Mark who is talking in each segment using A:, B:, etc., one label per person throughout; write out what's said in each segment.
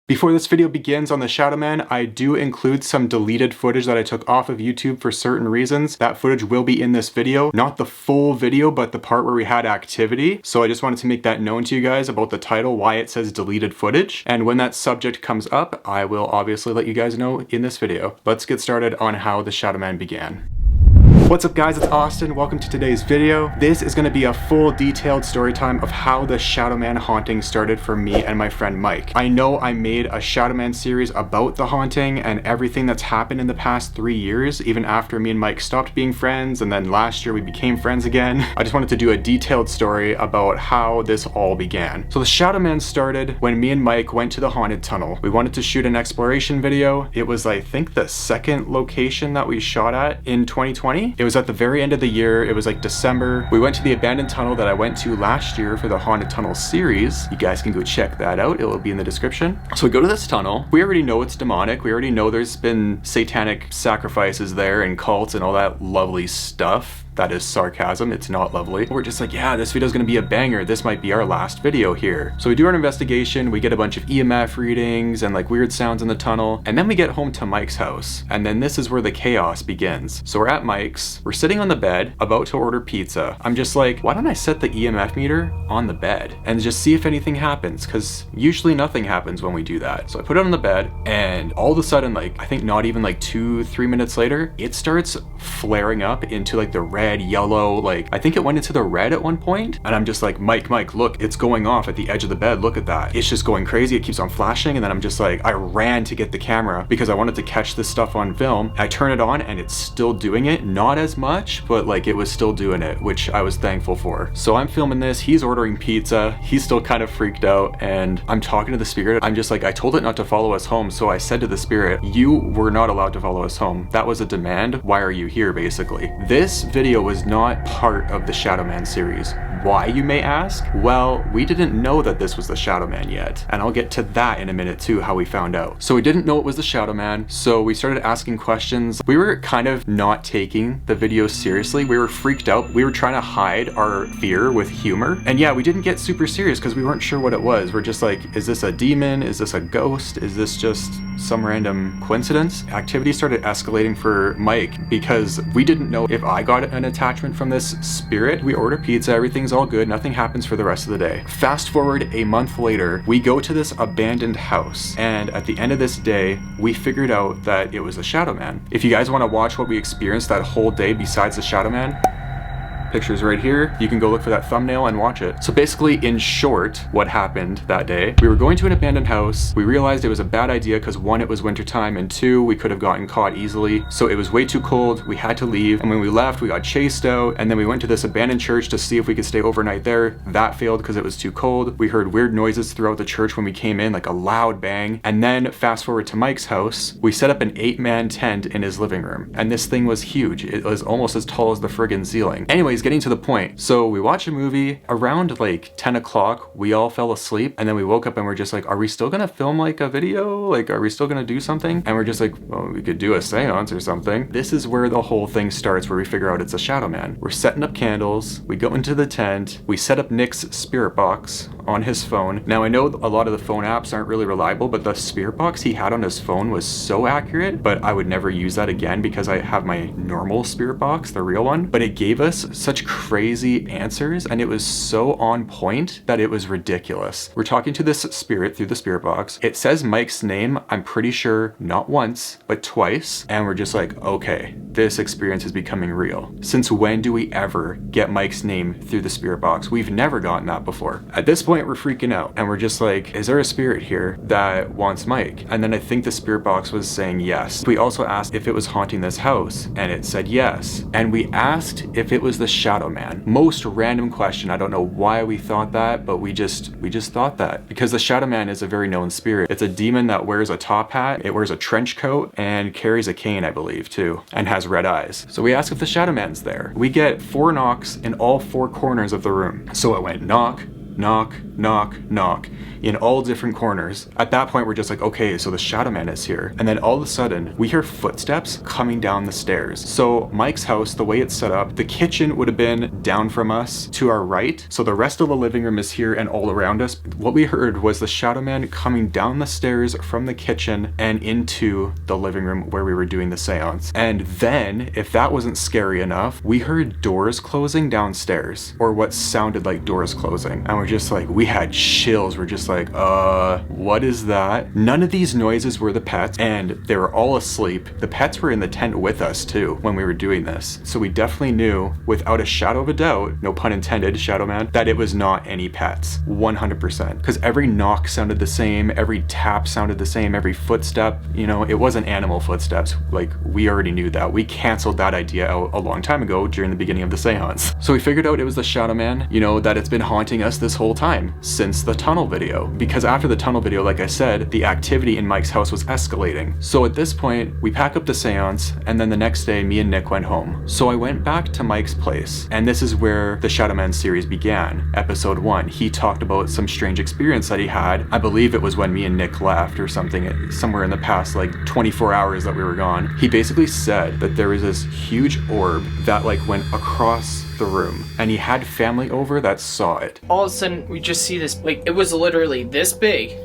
A: Before this video begins on the Shadow Man, I do include some deleted footage that I took off of YouTube for certain reasons. That footage will be in this video, not the full video, but the part where we had activity. So I just wanted to make that known to you guys about the title, why it says deleted footage. And when that subject comes up, I will obviously let you guys know in this video. Let's get started on how the Shadow Man began. What's up guys, it's Austin. Welcome to today's video. This is going to be a full detailed story time of how the Shadow Man haunting started for me and my friend Mike. I know I made a Shadow Man series about the haunting and everything that's happened in the past 3 years, even after me and Mike stopped being friends, and then last year we became friends again. I just wanted to do a detailed story about how this all began. So the Shadow Man started when me and Mike went to the haunted tunnel. We wanted to shoot an exploration video. It was, I think, the second location that we shot at in 2020. It was at the very end of the year. It was like December. We went to the abandoned tunnel that I went to last year for the Haunted Tunnel series. You guys can go check that out. It will be in the description. So we go to this tunnel. We already know it's demonic. We already know there's been satanic sacrifices there and cults and all that lovely stuff. That is sarcasm, it's not lovely. We're just like, yeah, this video's gonna be a banger. This might be our last video here. So we do our investigation, we get a bunch of EMF readings and like weird sounds in the tunnel, and then we get home to Mike's house. And then this is where the chaos begins. So we're at Mike's, we're sitting on the bed, about to order pizza. I'm just like, why don't I set the EMF meter on the bed and just see if anything happens? Because usually nothing happens when we do that. So I put it on the bed, and all of a sudden, like, I think not even like 2-3 minutes later, it starts flaring up into like the red, yellow, like I think it went into the red at one point, and I'm just like, Mike, look, it's going off at the edge of the bed. Look at that. It's just going crazy. It keeps on flashing, and then I'm just like, I ran to get the camera because I wanted to catch this stuff on film. I turn it on and it's still doing it, not as much, but like it was still doing it, which I was thankful for. So I'm filming this, he's ordering pizza, he's still kind of freaked out, and I'm talking to the spirit. I'm just like, I told it not to follow us home, so I said to the spirit, you were not allowed to follow us home. That was a demand. Why are you here, basically? This video was not part of the Shadow Man series. Why, you may ask? Well, we didn't know that this was the Shadow Man yet, and I'll get to that in a minute too, how we found out. So we didn't know it was the Shadow Man, so we started asking questions. We were kind of not taking the video seriously. We were freaked out. We were trying to hide our fear with humor. And yeah, we didn't get super serious because we weren't sure what it was. We're just like, is this a demon? Is this a ghost? Is this just some random coincidence? Activity started escalating for Mike because we didn't know if I got an attachment from this spirit. We order pizza, everything's all good, nothing happens for the rest of the day. Fast forward a month later, we go to this abandoned house, and at the end of this day, we figured out that it was the Shadow Man. If you guys want to watch what we experienced that whole day besides the Shadow Man, pictures right here. You can go look for that thumbnail and watch it. So basically, in short, what happened that day, we were going to an abandoned house. We realized it was a bad idea because 1, it was wintertime, and 2, we could have gotten caught easily. So it was way too cold. We had to leave. And when we left, we got chased out. And then we went to this abandoned church to see if we could stay overnight there. That failed because it was too cold. We heard weird noises throughout the church when we came in, like a loud bang. And then fast forward to Mike's house, we set up an 8-man tent in his living room. And this thing was huge. It was almost as tall as the friggin' ceiling. Anyways, getting to the point. So we watched a movie around like 10 o'clock. We all fell asleep, and then we woke up and we're just like, are we still gonna film like a video? Like, are we still gonna do something? And we're just like, well, we could do a seance or something. This is where the whole thing starts, where we figure out it's a Shadow Man. We're setting up candles. We go into the tent. We set up Nick's spirit box on his phone. Now I know a lot of the phone apps aren't really reliable, but the spirit box he had on his phone was so accurate, but I would never use that again because I have my normal spirit box, the real one. But it gave us such crazy answers, and it was so on point that it was ridiculous. We're talking to this spirit through the spirit box. It says Mike's name, I'm pretty sure, not once, but twice. And we're just like, okay, this experience is becoming real. Since when do we ever get Mike's name through the spirit box? We've never gotten that before. At this point, we're freaking out, and we're just like, is there a spirit here that wants Mike? And then I think the spirit box was saying yes. We also asked if it was haunting this house, and it said yes. And we asked if it was the Shadow Man. Most random question. I don't know why we thought that, but we just thought that because the Shadow Man is a very known spirit. It's a demon that wears a top hat, it wears a trench coat, and carries a cane, I believe, too, and has red eyes. So we ask if the Shadow Man's there. We get 4 knocks in all 4 corners of the room. So it went knock, knock, knock, knock in all different corners. At that point, we're just like, okay, so the Shadow Man is here. And then all of a sudden, we hear footsteps coming down the stairs. So Mike's house, the way it's set up, the kitchen would have been down from us to our right. So the rest of the living room is here and all around us. What we heard was the Shadow Man coming down the stairs from the kitchen and into the living room where we were doing the seance. And then, if that wasn't scary enough, we heard doors closing downstairs, or what sounded like doors closing. And we're just like, we had chills. We're just like, what is that? None of these noises were the pets, and they were all asleep. The pets were in the tent with us too when we were doing this. So we definitely knew, without a shadow of a doubt, no pun intended, Shadow Man, that it was not any pets. 100%. Because every knock sounded the same, every tap sounded the same, every footstep, you know, it wasn't animal footsteps. Like, we already knew that. We canceled that idea out a long time ago during the beginning of the seance. So we figured out it was the Shadow Man, you know, that it's been haunting us this whole time, since the tunnel video. Because after the tunnel video, like I said, the activity in Mike's house was escalating. So at this point, we pack up the seance, and then the next day, me and Nick went home. So I went back to Mike's place, and this is where the Shadow Man series began. Episode 1, he talked about some strange experience that he had. I believe it was when me and Nick left or something, somewhere in the past like 24 hours that we were gone. He basically said that there was this huge orb that like went across the room, and he had family over that saw it.
B: All of a sudden, we just see this, like, it was literally this big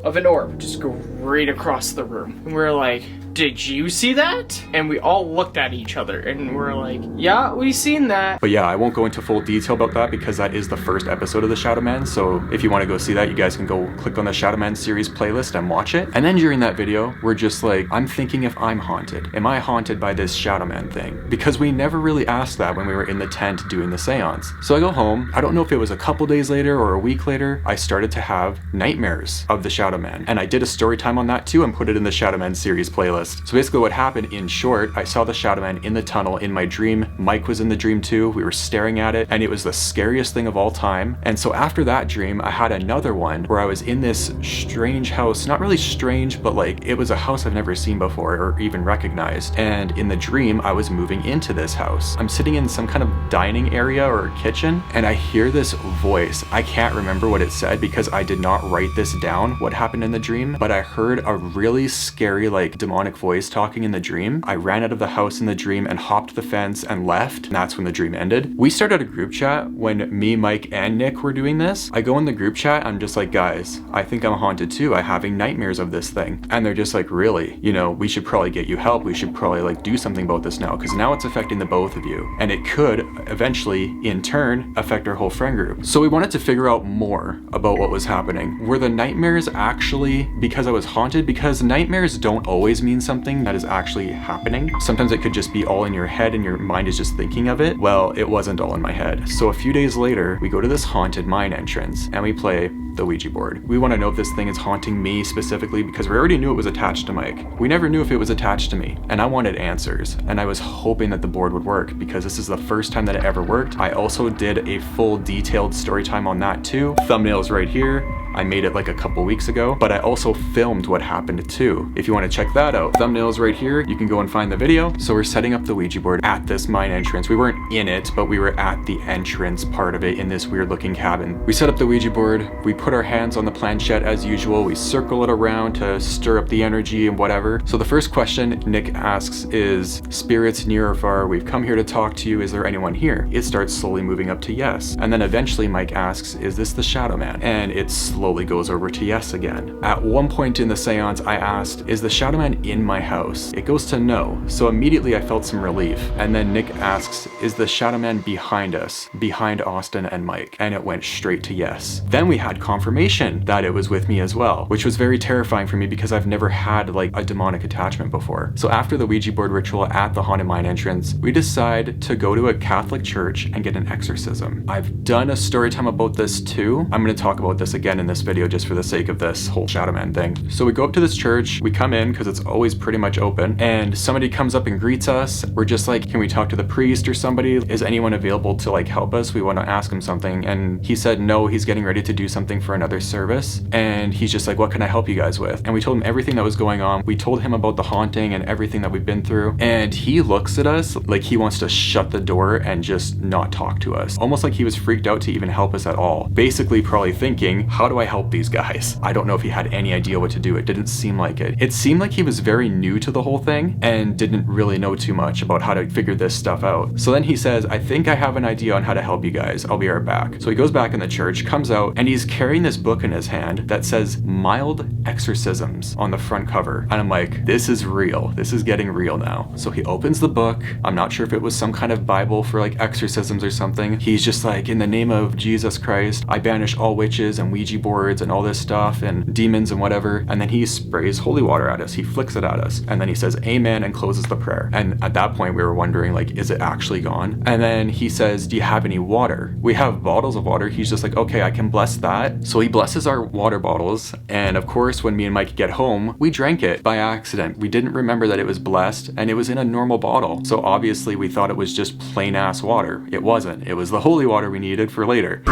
B: of an orb just go right across the room. And we're like, did you see that? And we all looked at each other and we're like, yeah, we seen that.
A: But yeah, I won't go into full detail about that because that is the first episode of the Shadow Man. So if you want to go see that, you guys can go click on the Shadow Man series playlist and watch it. And then during that video, we're just like, I'm thinking if I'm haunted. Am I haunted by this Shadow Man thing? Because we never really asked that when we were in the tent doing the seance. So I go home. I don't know if it was a couple days later or a week later, I started to have nightmares of the Shadow Man. And I did a story time on that too and put it in the Shadow Man series playlist. So basically what happened, in short, I saw the Shadow Man in the tunnel in my dream. Mike was in the dream too. We were staring at it and it was the scariest thing of all time. And so after that dream, I had another one where I was in this strange house, not really strange, but like it was a house I've never seen before or even recognized. And in the dream, I was moving into this house. I'm sitting in some kind of dining area or kitchen and I hear this voice. I can't remember what it said because I did not write this down, what happened in the dream, but I heard a really scary, like demonic voice talking in the dream. I ran out of the house in the dream and hopped the fence and left. And that's when the dream ended. We started a group chat when me, Mike, and Nick were doing this. I go in the group chat, I'm just like, guys, I think I'm haunted too. I'm having nightmares of this thing. And they're just like, really? You know, we should probably get you help. We should probably like do something about this now because now it's affecting the both of you. And it could eventually, in turn, affect our whole friend group. So we wanted to figure out more about what was happening. Were the nightmares actually because I was haunted? Because nightmares don't always mean something that is actually happening. Sometimes it could just be all in your head and your mind is just thinking of it. Well, it wasn't all in my head. So a few days later, we go to this haunted mine entrance and we play the Ouija board. We want to know if this thing is haunting me specifically because we already knew it was attached to Mike. We never knew if it was attached to me, and I wanted answers, and I was hoping that the board would work because this is the first time that it ever worked. I also did a full detailed story time on that too. Thumbnails right here. I made it like a couple weeks ago, but I also filmed what happened too. If you want to check that out, thumbnails right here, you can go and find the video. So we're setting up the Ouija board at this mine entrance. We weren't in it, but we were at the entrance part of it in this weird looking cabin. We set up the Ouija board, we put our hands on the planchette as usual, we circle it around to stir up the energy and whatever. So the first question Nick asks is, spirits near or far, we've come here to talk to you, is there anyone here? It starts slowly moving up to yes. And then eventually Mike asks, is this the Shadow Man? And it slowly goes over to yes again. At one point in the seance, I asked, is the Shadow Man in my house? It goes to no. So immediately I felt some relief. And then Nick asks, is the Shadow Man behind us, behind Austin and Mike? And it went straight to yes. Then we had confirmation that it was with me as well, which was very terrifying for me because I've never had like a demonic attachment before. So after the Ouija board ritual at the haunted mine entrance, we decide to go to a Catholic church and get an exorcism. I've done a story time about this too. I'm going to talk about this again in this video just for the sake of this whole Shadow Man thing. So we go up to this church, we come in because it's always pretty much open, and somebody comes up and greets us. We're just like, can we talk to the priest or somebody? Is anyone available to like help us? We want to ask him something. And he said no, he's getting ready to do something for another service. And he's just like, what can I help you guys with? And we told him everything that was going on. We told him about the haunting and everything that we've been through. And he looks at us like he wants to shut the door and just not talk to us. Almost like he was freaked out to even help us at all. Basically probably thinking, how do I help these guys? I don't know if he had any idea what to do. It didn't seem like it. It seemed like he was very new to the whole thing and didn't really know too much about how to figure this stuff out. So then he says, I think I have an idea on how to help you guys. I'll be right back. So he goes back in the church, comes out, and he's carrying this book in his hand that says Mild Exorcisms on the front cover. And I'm like, this is real. This is getting real now. So he opens the book. I'm not sure if it was some kind of Bible for like exorcisms or something. He's just like, in the name of Jesus Christ, I banish all witches and Ouija boards and all this stuff and demons and whatever. And then he sprays holy water at us. He flicks it at us. And then he says amen and closes the prayer. And at that point we were wondering, like, is it actually gone? And then he says, do you have any water? We have bottles of water. He's just like, okay, I can bless that. So he blesses our water bottles. And of course, when me and Mike get home, we drank it by accident. We didn't remember that it was blessed and it was in a normal bottle. So obviously we thought it was just plain ass water. It wasn't. It was the holy water we needed for later.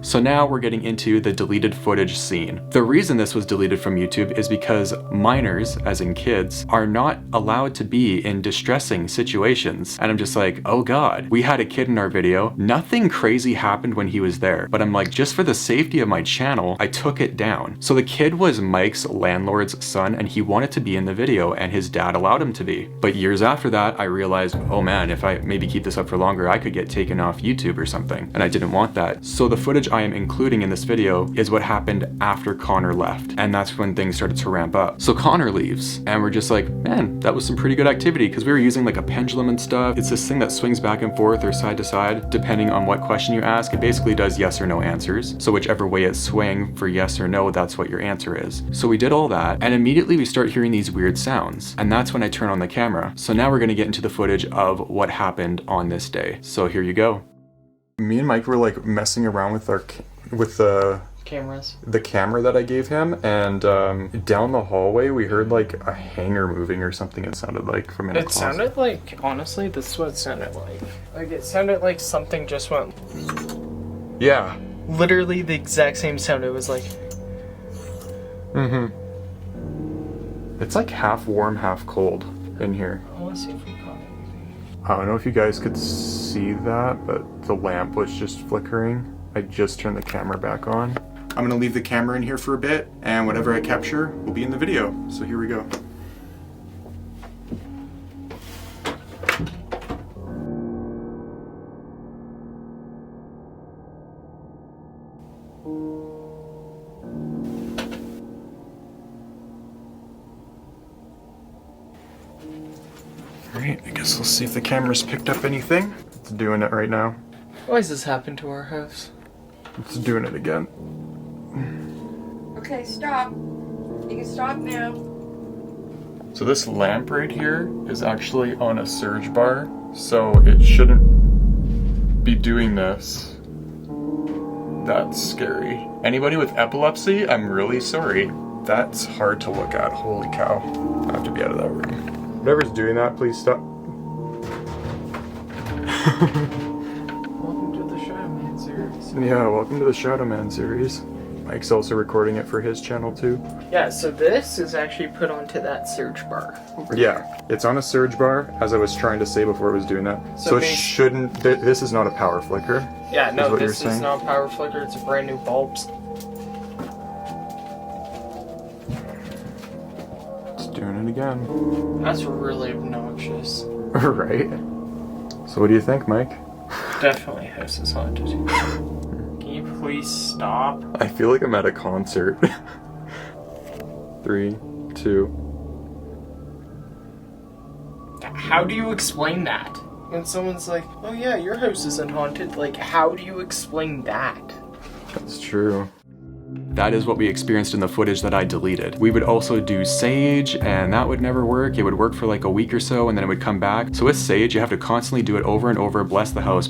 A: So now we're getting into the deleted footage scene. The reason this was deleted from YouTube is because minors, as in kids, are not allowed to be in distressing situations. And I'm just like, oh God, we had a kid in our video. Nothing crazy happened when he was there. But I'm like, just for the safety of my channel, I took it down. So the kid was Mike's landlord's son and he wanted to be in the video and his dad allowed him to be. But years after that, I realized, oh man, if I maybe keep this up for longer, I could get taken off YouTube or something. And I didn't want that. So the footage I am including in this video is what happened after Connor left, and that's when things started to ramp up. So Connor leaves and we're just like, man, that was some pretty good activity because we were using like a pendulum and stuff. It's this thing that swings back and forth or side to side depending on what question you ask. It basically does yes or no answers, so whichever way it's swaying for yes or no, that's what your answer is. So we did all that and immediately we start hearing these weird sounds, and that's when I turn on the camera. So now we're going to get into the footage of what happened on this day. So here you go. Me and Mike were like messing around with the camera that I gave him, and down the hallway we heard like a hanger moving or something. It sounded like from in a closet. It sounded
B: like, honestly, this is what it sounded like. Like it sounded like something just went.
A: Yeah.
B: Literally the exact same sound. It was like.
A: Mm-hmm. It's like half warm, half cold in here.
B: I want to see if we caught anything.
A: I don't know if you guys could see that, but the lamp was just flickering. I just turned the camera back on. I'm gonna leave the camera in here for a bit, and whatever I capture will be in the video. So here we go. Alright, I guess we'll see if the camera's picked up anything. It's doing it right now.
B: Why does this happen to our house?
A: It's doing it again.
C: Okay, stop. You can stop now.
A: So this lamp right here is actually on a surge bar, so it shouldn't be doing this. That's scary. Anybody with epilepsy, I'm really sorry. That's hard to look at. Holy cow. I have to be out of that room. Whatever's doing that, please stop.
B: Welcome to the Shadow Man series.
A: Yeah, welcome to the Shadow Man series. Mike's also recording it for his channel too.
B: Yeah, so this is actually put onto that surge bar.
A: Yeah, it's on a surge bar, as I was trying to say before I was doing that. So it shouldn't, this is not a power flicker.
B: Yeah, no, this is not a power flicker, it's a brand new bulbs.
A: It's doing it again.
B: That's really obnoxious.
A: Right? So what do you think, Mike?
B: Definitely house is haunted. Can you please stop?
A: I feel like I'm at a concert. 3, 2.
B: How do you explain that? When someone's like, oh yeah, your house isn't haunted, like, how do you explain that?
A: That's true. that is what we experienced in the footage that I deleted. We would also do Sage, and that would never work. It would work for like a week or so, and then it would come back. So with Sage, you have to constantly do it over and over, bless the house,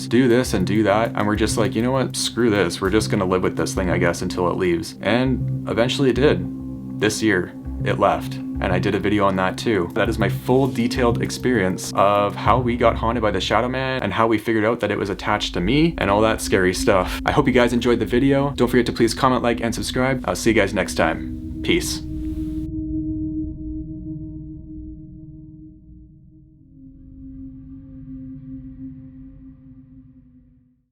A: do this and do that. And we're just like, you know what, screw this. We're just gonna live with this thing, I guess, until it leaves. And eventually it did. This year, it left. And I did a video on that too. That is my full detailed experience of how we got haunted by the Shadow Man and how we figured out that it was attached to me and all that scary stuff. I hope you guys enjoyed the video. Don't forget to please comment, like, and subscribe. I'll see you guys next time. Peace.